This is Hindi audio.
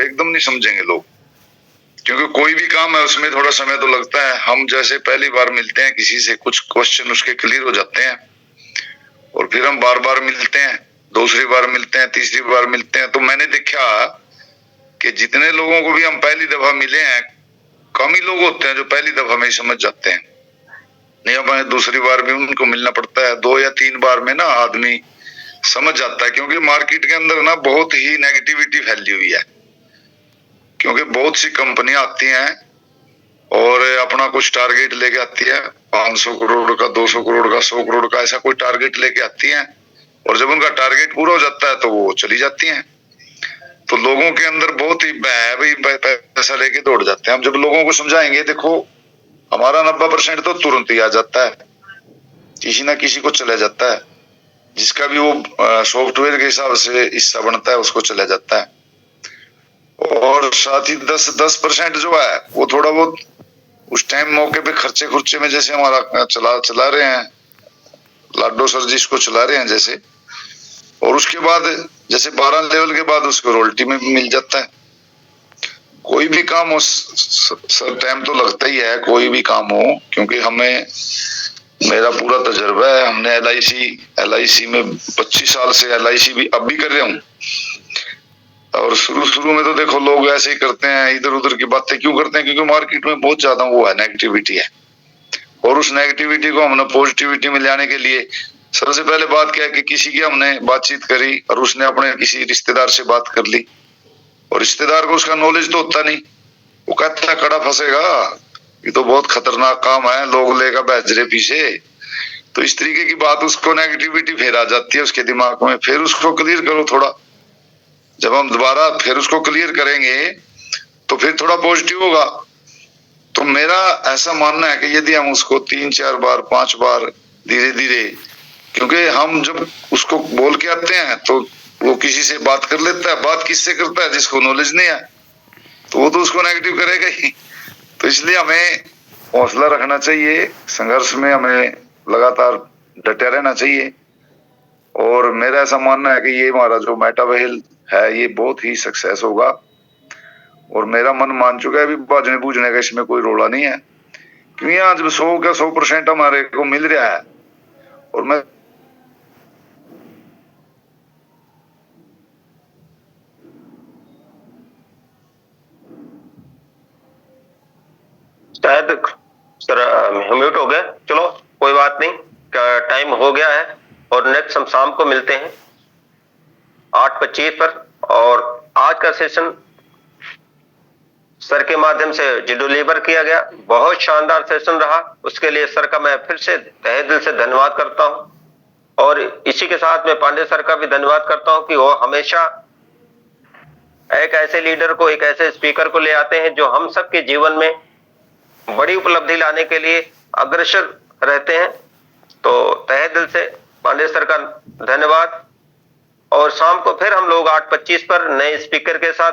एकदम नहीं समझेंगे लोग, क्योंकि कोई भी काम है उसमें थोड़ा समय तो लगता है। हम जैसे पहली बार मिलते हैं किसी से, कुछ क्वेश्चन उसके क्लियर हो जाते हैं और फिर हम बार बार मिलते हैं, दूसरी बार मिलते हैं, तीसरी बार मिलते हैं, तो मैंने देखा कि जितने लोगों को भी हम पहली दफा मिले हैं, कम ही लोग होते हैं जो पहली दफा में ही समझ जाते हैं। नहीं, हमें दूसरी बार भी उनको मिलना पड़ता है, 2 या 3 बार में ना आदमी समझ जाता है। क्योंकि मार्केट के अंदर ना बहुत ही नेगेटिविटी फैली हुई है, क्योंकि बहुत सी कंपनियां आती हैं और अपना कुछ टारगेट लेके आती है, 500 करोड़ का, 200 करोड़ का, 100 करोड़ का, ऐसा कोई टारगेट लेके आती हैं, और जब उनका टारगेट पूरा हो जाता है तो वो चली जाती हैं। तो लोगों के अंदर बहुत ही भाई पैसा लेके दौड़ जाते हैं। हम जब लोगों को समझाएंगे, देखो हमारा 90% तो तुरंत ही आ जाता है, किसी ना किसी को चला जाता है, जिसका भी वो सॉफ्टवेयर के हिसाब से हिस्सा बनता है उसको चला जाता है। और साथ ही 10% जो है वो थोड़ा बहुत उस टाइम मौके पे खर्चे खुर्चे में, जैसे हमारा चला रहे हैं लाडो सर जी इसको चला रहे हैं जैसे, और उसके बाद जैसे 12 लेवल के बाद उसको रॉयल्टी में भी मिल जाता है। कोई भी काम हो सर, टाइम तो लगता ही है कोई भी काम हो, क्योंकि हमें, मेरा पूरा तजर्बा है, हमने एल आई सी में 25 साल से एल भी अब भी कर रहे हूँ। और शुरू में तो देखो लोग ऐसे ही करते हैं, इधर उधर की बातें क्यों करते हैं, क्योंकि मार्केट में बहुत ज्यादा वो है, नेगेटिविटी है। और उस नेगेटिविटी को हमने पॉजिटिविटी में लाने के लिए सबसे पहले बात क्या है कि किसी की हमने बातचीत करी और उसने अपने किसी रिश्तेदार से बात कर ली, और रिश्तेदार को उसका नॉलेज तो होता नहीं, वो कहता है कड़ा फंसेगा, ये तो बहुत खतरनाक काम है, लोग लेगा बैजरे पीछे। तो इस तरीके की बात, उसको नेगेटिविटी फिर आ जाती है उसके दिमाग में। फिर उसको क्लियर करो थोड़ा, जब हम दोबारा फिर उसको क्लियर करेंगे तो फिर थोड़ा पॉजिटिव होगा। तो मेरा ऐसा मानना है कि यदि हम उसको 3-4 बार 5 बार धीरे धीरे, क्योंकि हम जब उसको बोल के आते हैं तो वो किसी से बात कर लेता है, बात किससे करता है, जिसको नॉलेज नहीं है, तो वो तो उसको नेगेटिव करेगा ही। तो इसलिए हमें हौसला रखना चाहिए, संघर्ष में हमें लगातार डटे रहना चाहिए। और मेरा ऐसा मानना है कि ये हमारा जो मेटावेल है ये बहुत ही सक्सेस होगा, और मेरा मन मान चुका है, अभी बाजने बूझने का इसमें कोई रोला नहीं है, क्योंकि यहाँ जब 100% हमारे को मिल रहा है। और मैं शायद सर म्यूट हो गया, चलो कोई बात नहीं, टाइम हो गया है और नेक्स्ट हम शाम को मिलते हैं 8:25 पर। और आज का सेशन सर के माध्यम से जो डिलीवर किया गया, बहुत शानदार सेशन रहा, उसके लिए सर का मैं फिर से तहे दिल से धन्यवाद करता हूं। और इसी के साथ मैं पांडे सर का भी धन्यवाद करता हूं कि वो हमेशा एक ऐसे लीडर को, एक ऐसे स्पीकर को ले आते हैं जो हम सबके जीवन में बड़ी उपलब्धि लाने के लिए अग्रसर रहते हैं। तो तहे दिल से पांडे सर का धन्यवाद। और शाम को फिर हम लोग 8:25 पर नए स्पीकर के साथ